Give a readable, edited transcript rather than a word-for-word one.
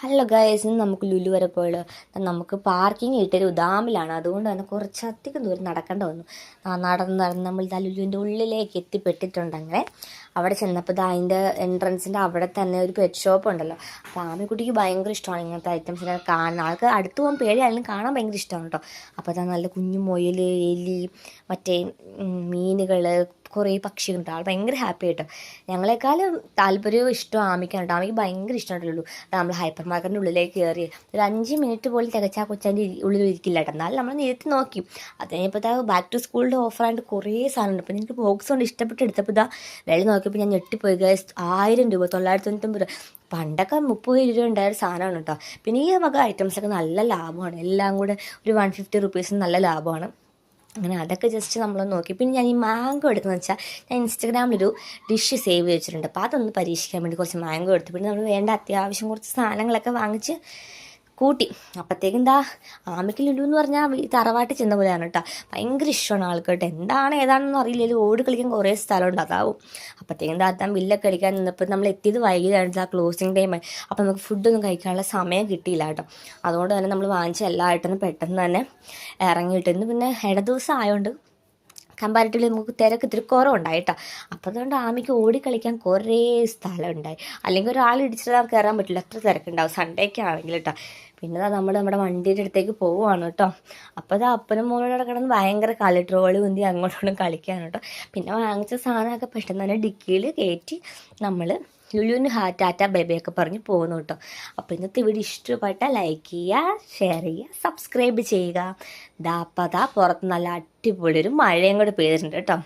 Hello guys, ഇന്ന് നമുക്ക് ലുലു വരെ പോയല്ലോ. നമുക്ക് പാർക്കിംഗ് കിട്ടിയൊരു ഉദാമിലാണ്, അതുകൊണ്ട് തന്നെ കുറച്ചധികം ദൂരം നടക്കേണ്ട വന്നു. നടന്ന് നമ്മൾ ഇതാ ലുലുവിൻ്റെ ഉള്ളിലേക്ക് എത്തിപ്പെട്ടിട്ടുണ്ട്. അങ്ങനെ അവിടെ ചെന്നപ്പോൾ ഇതാ അതിൻ്റെ എൻട്രൻസിൻ്റെ അവിടെ തന്നെ ഒരു പെറ്റ് ഷോപ്പ് ഉണ്ടല്ലോ. അപ്പോൾ ആമിക്കുട്ടിക്ക് ഭയങ്കര ഇഷ്ടമാണ് ഇങ്ങനത്തെ ഐറ്റംസിനെ കാണാൻ. ആൾക്ക് അടുത്ത് പോകാൻ പേടിയായാലും കാണാൻ ഭയങ്കര ഇഷ്ടമാണ് കേട്ടോ. അപ്പോൾ അതാ നല്ല കുഞ്ഞു മുയൽ, എലി, മറ്റേ മീനുകൾ, കുറേ പക്ഷികളുണ്ട്. ആൾ ഭയങ്കര ഹാപ്പി ആയിട്ടോ. ഞങ്ങളെക്കാളും താല്പര്യവും ഇഷ്ടം ആമിക്കാണ് കേട്ടോ. ആമിക്ക് ഭയങ്കര ഇഷ്ടമായിട്ടുള്ളൂ. നമ്മൾ ഹൈപ്പർ മാർക്കറ്റിൻ്റെ ഉള്ളിലേക്ക് കയറി ഒരു 5 മിനിറ്റ് പോലും തികച്ചാൽ കൊച്ചാൻ്റെ ഉള്ളിൽ ഇരിക്കില്ല കേട്ടോ. എന്നാലും നമ്മൾ നേരത്തെ നോക്കി. അത് കഴിഞ്ഞപ്പോൾ ബാക്ക് ടു സ്കൂളിൻ്റെ ഓഫറായിട്ട് കുറേ സാധനമുണ്ട്. അപ്പോൾ എനിക്ക് ബോക്സ് കൊണ്ട് ഇഷ്ടപ്പെട്ട് എടുത്തപ്പോൾ വില നോക്കിയപ്പോൾ ഞാൻ ഞെട്ടിപ്പോയി ഗൈസ്. 1000 രൂപ, 999 രൂപ. പണ്ടൊക്കെ 30 രൂപ ഉണ്ടായ ഒരു സാധനമാണ് കേട്ടോ. പിന്നെ ഈ വക ഐറ്റംസൊക്കെ നല്ല ലാഭമാണ്. എല്ലാം കൂടെ ഒരു 150 റുപ്പീസിന് നല്ല ലാഭമാണ്. അങ്ങനെ അതൊക്കെ ജസ്റ്റ് നമ്മൾ നോക്കി. പിന്നെ ഞാൻ ഈ മാംഗോ എടുക്കുന്നത് വെച്ചാൽ ഞാൻ ഇൻസ്റ്റഗ്രാമിലൊരു ഡിഷ് സേവ് വെച്ചിട്ടുണ്ട്. അപ്പോൾ അതൊന്ന് പരീക്ഷിക്കാൻ വേണ്ടി കുറച്ച് മാംഗോ എടുത്തു. പിന്നെ നമ്മൾ വേണ്ട അത്യാവശ്യം കുറച്ച് സാധനങ്ങളൊക്കെ വാങ്ങിച്ച് കൂട്ടി. അപ്പോഴത്തേക്കും എന്താ ആമയ്ക്ക് ലുലു എന്ന് പറഞ്ഞാൽ തറവാട്ടിൽ ചെന്ന പോലെയാണ് കേട്ടോ. ഭയങ്കര ഇഷ്ടമാണ് ആൾക്കായിട്ട്. എന്താണ് ഏതാണെന്ന് അറിയില്ലല്ലോ, ഓടി കളിക്കാൻ കുറേ സ്ഥലമുണ്ട്, അതാവും. അപ്പോഴത്തേക്കും എന്താ അതാൻ ബില്ലൊക്കെ അടിക്കാൻ നിന്നപ്പോൾ നമ്മൾ എത്തിയത് വൈകിട്ടാണ്, ആ ക്ലോസിങ് ടൈമായി. അപ്പോൾ നമുക്ക് ഫുഡൊന്നും കഴിക്കാനുള്ള സമയം കിട്ടിയില്ല കേട്ടോ. അതുകൊണ്ട് തന്നെ നമ്മൾ വാങ്ങിച്ച എല്ലായിട്ടൊന്നും പെട്ടെന്ന് തന്നെ ഇറങ്ങിയിട്ടുണ്ട്. പിന്നെ ഇട ദിവസം ആയതുകൊണ്ട് കമ്പാരിറ്റീവ്ലി നമുക്ക് തിരക്ക് ഇത്തിരി കുറവുണ്ടായിട്ടോ. അപ്പോൾ അതുകൊണ്ട് ആമയ്ക്ക് ഓടിക്കളിക്കാൻ കുറേ സ്ഥലമുണ്ടായി. അല്ലെങ്കിൽ ഒരാൾ ഇടിച്ചിട്ട് കയറാൻ പറ്റില്ല, അത്ര തിരക്കുണ്ടാവും സൺഡേ ഒക്കെ ആണെങ്കിൽ കേട്ടോ. പിന്നെ നമ്മൾ നമ്മുടെ വണ്ടിയുടെ അടുത്തേക്ക് പോവുകയാണ് കേട്ടോ. അപ്പോൾ അത് അപ്പനും മോളോടെ കിടന്ന് ഭയങ്കര കളി, ട്രോളി ഉന്തി അങ്ങോട്ടും കളിക്കാണ് കേട്ടോ. പിന്നെ വാങ്ങിച്ച സാധനമൊക്കെ പെട്ടെന്ന് തന്നെ ഡിക്കിയിൽ കയറ്റി നമ്മൾ ലുലുവിന് ടാറ്റ ബേബിയൊക്കെ പറഞ്ഞ് പോകുന്നു കേട്ടോ. അപ്പോൾ ഇന്നത്തെ വീഡിയോ ഇഷ്ടപ്പെട്ടാൽ ലൈക്ക് ചെയ്യുക, ഷെയർ ചെയ്യുക, സബ്സ്ക്രൈബ് ചെയ്യുക. അപ്പോൾ പുറത്ത് നല്ല അടിപൊളി ഒരു മഴയും കൂടെ പെയ്തിട്ടുണ്ട് കേട്ടോ.